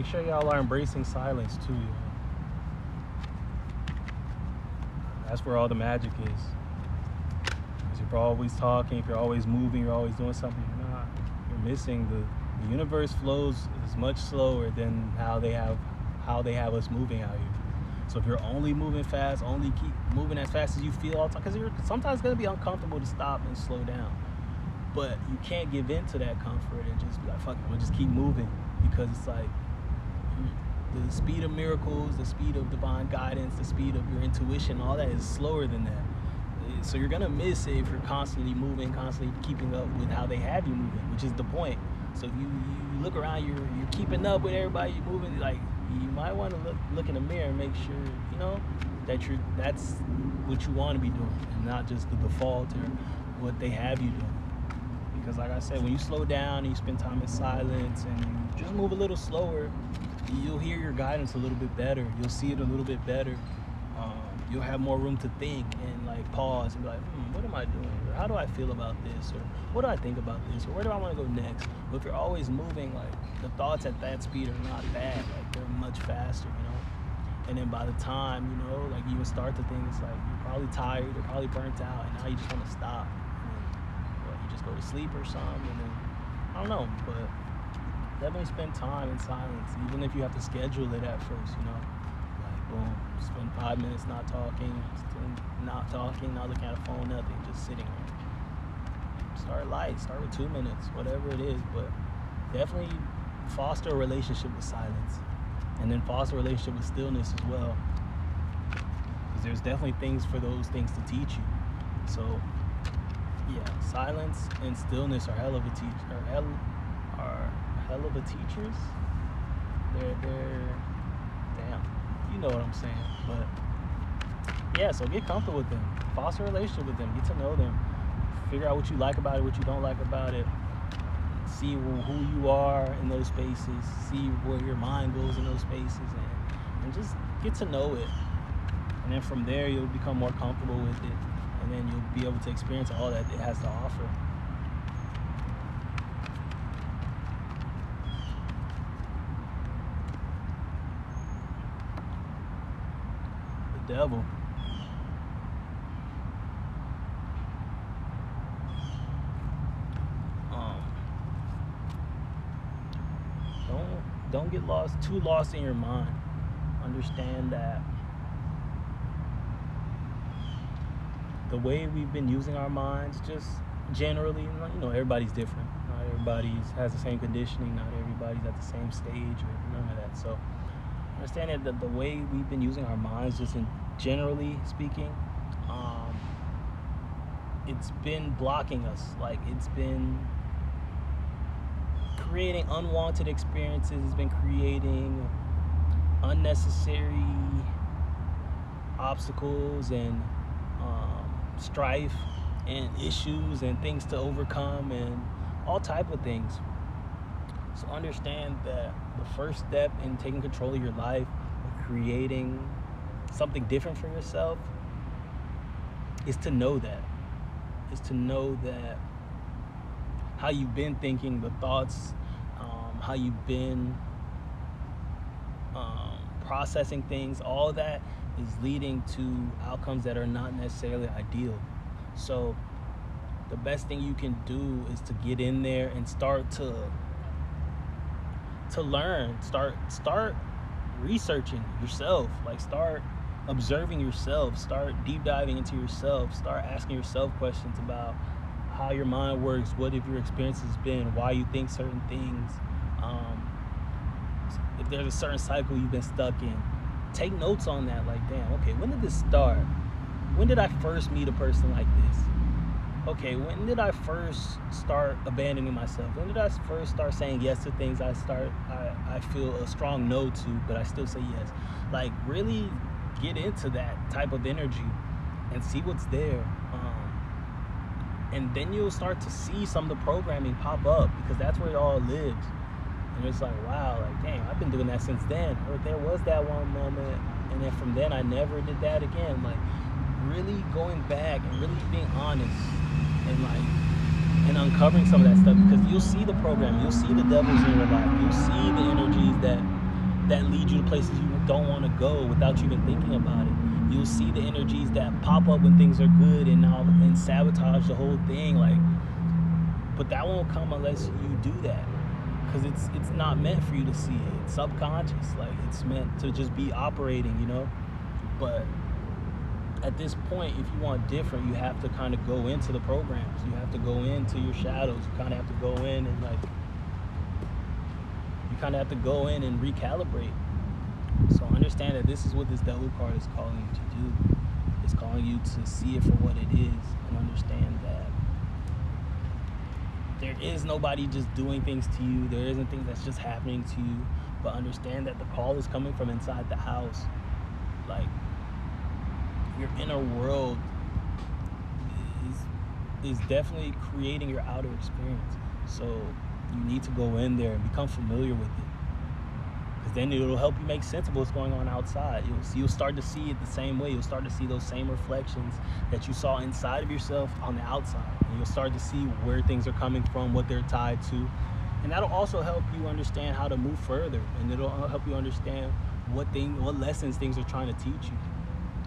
sure y'all are embracing silence too. That's where all the magic is. Because if you're always talking, if you're always moving, you're always doing something, you're missing the universe flows is much slower than how they have us moving out here. So if you're only moving fast, only keep moving as fast as you feel all the time, because you're sometimes going to be uncomfortable to stop and slow down. But you can't give in to that comfort and just be like, fuck it, I'm going to just keep moving. Because it's like the speed of miracles, the speed of divine guidance, the speed of your intuition, all that is slower than that. So you're going to miss it if you're constantly moving, constantly keeping up with how they have you moving, which is the point. So if you look around, you're keeping up with everybody, you're moving, like, you might want to look in the mirror and make sure, that's what you want to be doing and not just the default or what they have you doing. Because like I said, when you slow down and you spend time in silence and you just move a little slower, you'll hear your guidance a little bit better. You'll see it a little bit better. You'll have more room to think and like pause and be like, what am I doing? Or how do I feel about this? Or what do I think about this? Or where do I want to go next? But if you're always moving, like the thoughts at that speed are not bad. Like they're much faster, And then by the time, like you would start to think, it's like you're probably tired, you're probably burnt out, and now you just want to stop. And then, you just go to sleep or something, and then, I don't know, but definitely spend time in silence, even if you have to schedule it at first, Like, boom, spend 5 minutes not talking, not looking at a phone, nothing, just sitting there. Start light, start with 2 minutes, whatever it is, but definitely foster a relationship with silence. And then foster a relationship with stillness as well. Because there's definitely things for those things to teach you. So, yeah, silence and stillness are hell of a teachers. They're damn, you know what I'm saying. But yeah, so get comfortable with them. Foster a relationship with them. Get to know them. Figure out what you like about it, what you don't like about it. See who you are in those spaces, see where your mind goes in those spaces, and just get to know it. And then from there, you'll become more comfortable with it, and then you'll be able to experience all that it has to offer. The devil. Don't get too lost in your mind. Understand that the way we've been using our minds, just generally, everybody's different. Not everybody has the same conditioning. Not everybody's at the same stage or none of that. So understand that the way we've been using our minds, just in generally speaking, it's been blocking us. Like, it's been creating unwanted experiences. It's been creating unnecessary obstacles and strife and issues and things to overcome and all type of things. So understand that the first step in taking control of your life and creating something different for yourself is to know that. How you've been thinking, the thoughts, how you've been processing things, all that is leading to outcomes that are not necessarily ideal. So the best thing you can do is to get in there and start to learn, start researching yourself, like start observing yourself, start deep diving into yourself, start asking yourself questions about how your mind works, what have your experiences been, why you think certain things, if there's a certain cycle you've been stuck in. Take notes on that, like, damn, okay, when did this start? When did I first meet a person like this? Okay, when did I first start abandoning myself? When did I first start saying yes to things I feel a strong no to, but I still say yes? Like, really get into that type of energy and see what's there. And then you'll start to see some of the programming pop up, because that's where it all lives. And it's like, wow, like, dang, I've been doing that since then. Or there was that one moment, and then from then I never did that again. Like, really going back and really being honest and uncovering some of that stuff, because you'll see the program, you'll see the devils in your life, you'll see the energies that that lead you to places you don't want to go without you even thinking about it. You'll see the energies that pop up when things are good and sabotage the whole thing. Like, but that won't come unless you do that, because it's not meant for you to see it. It's subconscious. Like, it's meant to just be operating, you know. But at this point, if you want different, you have to kind of go into the programs. You have to go into your shadows. You kind of have to go in and recalibrate. So understand that this is what this devil card is calling you to do. It's calling you to see it for what it is, and understand that there is nobody just doing things to you. There isn't things that's just happening to you. But understand that the call is coming from inside the house. Like, your inner world is definitely creating your outer experience. So you need to go in there and become familiar with it, because then it'll help you make sense of what's going on outside. You'll start to see it the same way. You'll start to see those same reflections that you saw inside of yourself on the outside, and you'll start to see where things are coming from, what they're tied to, and that'll also help you understand how to move further, and it'll help you understand what lessons things are trying to teach you.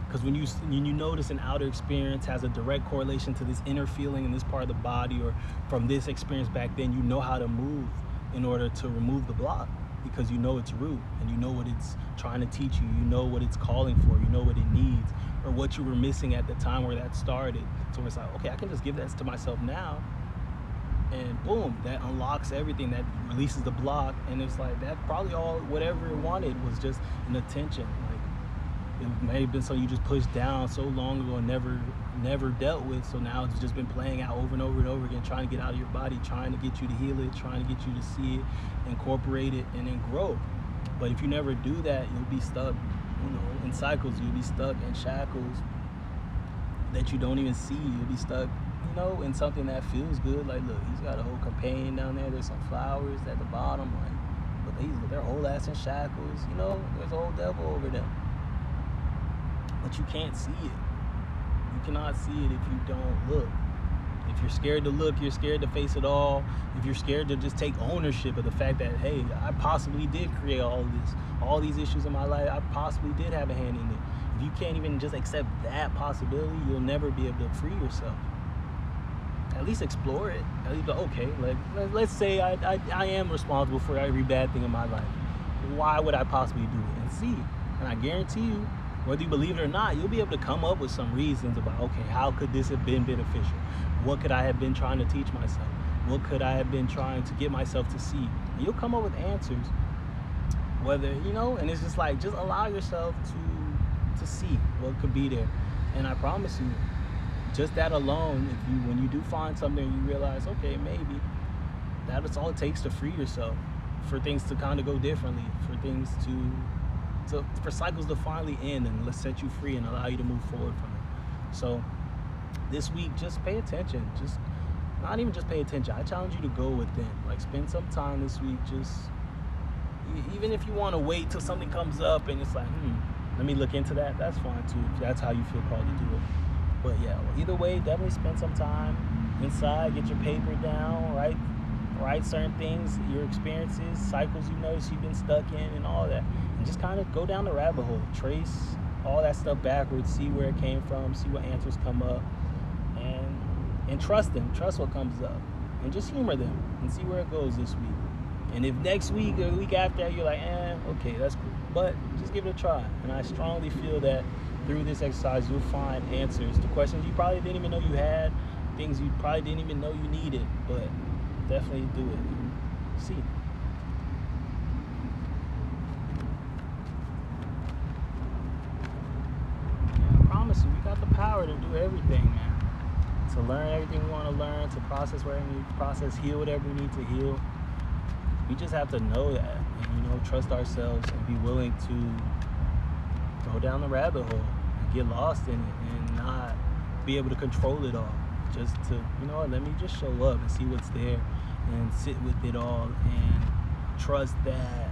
Because when you notice an outer experience has a direct correlation to this inner feeling in this part of the body, or from this experience back then, you know how to move in order to remove the block, because you know its root and you know what it's trying to teach you. You know what it's calling for. You know what it needs, or what you were missing at the time where that started. So it's like, okay, I can just give that to myself now, and boom, that unlocks everything. That releases the block, and it's like that probably all whatever it wanted was just an attention. It may have been something you just pushed down so long ago and never dealt with. So now it's just been playing out over and over and over again, trying to get out of your body, trying to get you to heal it, trying to get you to see it, incorporate it, and then grow. But if you never do that, you'll be stuck, in cycles. You'll be stuck in shackles that you don't even see. You'll be stuck, in something that feels good. Like, look, he's got a whole companion down there. There's some flowers at the bottom. Like, but they're whole ass in shackles. There's a whole devil over them. But you can't see it. You cannot see it if you don't look. If you're scared to look, you're scared to face it all. If you're scared to just take ownership of the fact that, hey, I possibly did create all these issues in my life. I possibly did have a hand in it. If you can't even just accept that possibility, you'll never be able to free yourself. At least explore it. At least, okay, let's say I am responsible for every bad thing in my life. Why would I possibly do it? And see. And I guarantee you, whether you believe it or not, you'll be able to come up with some reasons about, okay, how could this have been beneficial? What could I have been trying to teach myself? What could I have been trying to get myself to see? And you'll come up with answers. Whether, and it's just like, just allow yourself to see what could be there. And I promise you, just that alone, when you do find something and you realize, okay, maybe that's all it takes to free yourself, for things to kind of go differently, for things for cycles to finally end, and let's set you free and allow you to move forward from it. So this week, just pay attention. Not even just pay attention. I challenge you to go within. Like, spend some time this week. Even if you want to wait till something comes up and it's like, let me look into that. That's fine too, if that's how you feel called to do it. But yeah, either way, definitely spend some time inside. Get your paper down, right? Write certain things, your experiences, cycles you notice you've been stuck in, and all that. And just kind of go down the rabbit hole. Trace all that stuff backwards, see where it came from, see what answers come up, and trust them. Trust what comes up. And just humor them and see where it goes this week. And if next week or the week after you're like, okay, that's cool. But just give it a try. And I strongly feel that through this exercise, you'll find answers to questions you probably didn't even know you had, things you probably didn't even know you needed, but definitely do it. See. Yeah, I promise you, we got the power to do everything, man. To learn everything we want to learn, to process whatever we need to process, heal whatever we need to heal. We just have to know that, and trust ourselves, and be willing to go down the rabbit hole and get lost in it, and not be able to control it all. Just to, let me just show up and see what's there, and sit with it all, and trust that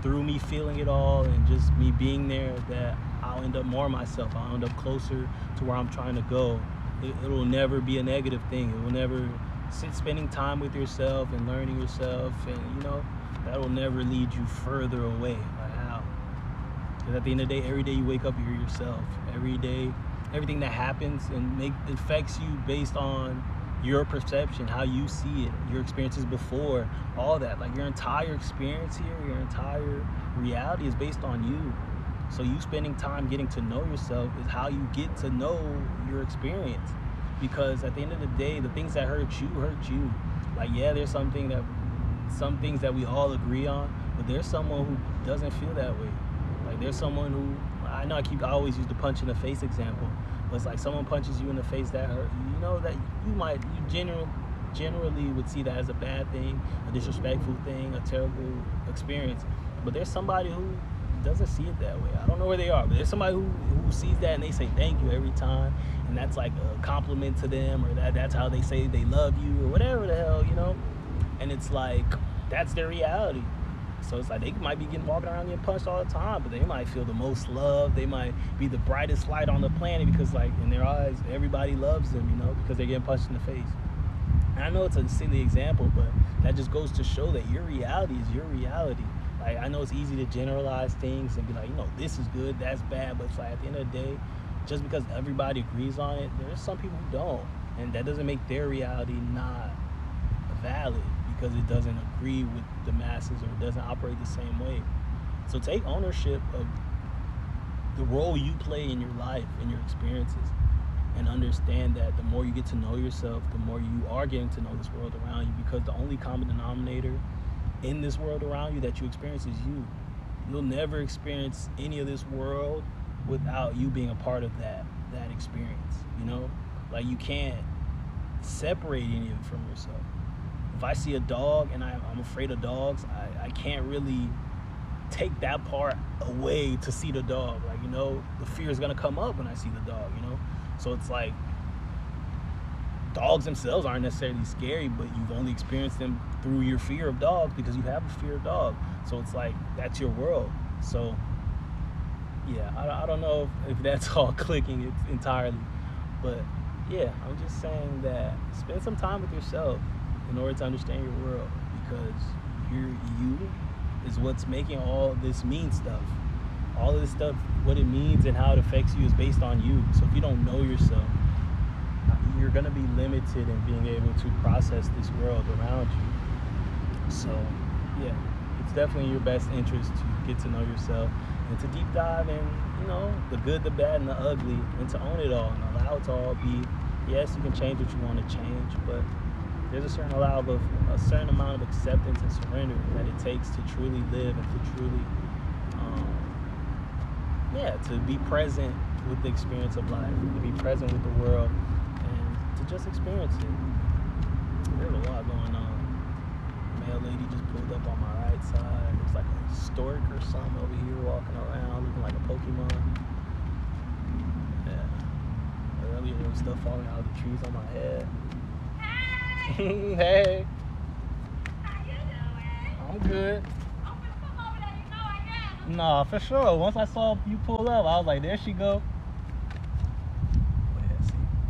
through me feeling it all and just me being there, that I'll end up more myself. I'll end up closer to where I'm trying to go. It will never be a negative thing. It will never, spending time with yourself and learning yourself, and that will never lead you further away. Like, Because at the end of the day, every day you wake up, you're yourself. Every day, everything that happens affects you based on your perception, how you see it, your experiences before, all that. Like your entire experience here, your entire reality is based on you. So you spending time getting to know yourself is how you get to know your experience. Because at the end of the day, the things that hurt you. Like, yeah, there's some things that we all agree on, but there's someone who doesn't feel that way. Like there's someone who, I always use the punch in the face example, but it's like someone punches you in the face that hurt you, know that you generally would see that as a bad thing, a disrespectful thing, a terrible experience. But there's somebody who doesn't see it that way. I don't know where they are, but there's somebody who sees that and they say thank you every time, and that's like a compliment to them, or that's how they say they love you, or whatever the hell, and it's like that's their reality. So it's like they might be walking around getting punched all the time, but they might feel the most love. They might be the brightest light on the planet because, like, in their eyes, everybody loves them, because they're getting punched in the face. And I know it's a silly example, but that just goes to show that your reality is your reality. Like, I know it's easy to generalize things and be like, this is good, that's bad, but it's like at the end of the day, just because everybody agrees on it, there's some people who don't, and that doesn't make their reality not valid, because it doesn't agree with the masses or it doesn't operate the same way. So take ownership of the role you play in your life and your experiences, and understand that the more you get to know yourself, the more you are getting to know this world around you, because the only common denominator in this world around you that you experience is you. You'll never experience any of this world without you being a part of that experience, Like, you can't separate any of it from yourself. If I see a dog and I'm afraid of dogs, I can't really take that part away to see the dog. Like, the fear is going to come up when I see the dog, So it's like, dogs themselves aren't necessarily scary, but you've only experienced them through your fear of dogs because you have a fear of dogs. So it's like, that's your world. So, yeah, I don't know if that's all clicking entirely. But, yeah, I'm just saying that spend some time with yourself in order to understand your world, because you is what's making all this mean stuff. All of this stuff, what it means and how it affects you, is based on you. So if you don't know yourself, you're going to be limited in being able to process this world around you. So, yeah, it's definitely in your best interest to get to know yourself and to deep dive in, the good, the bad, and the ugly, and to own it all and allow it to all be. Yes, you can change what you want to change, but there's a certain amount of acceptance and surrender that it takes to truly live and to truly, to be present with the experience of life, to be present with the world, and to just experience it. There's a lot going on. Male lady just pulled up on my right side. There's like a stork or something over here walking around looking like a Pokemon. Yeah. Earlier there was stuff falling out of the trees on my head. Hey. How you doing? I'm good. I'm gonna come over there, I am. Nah, for sure. Once I saw you pull up, I was like, there she go.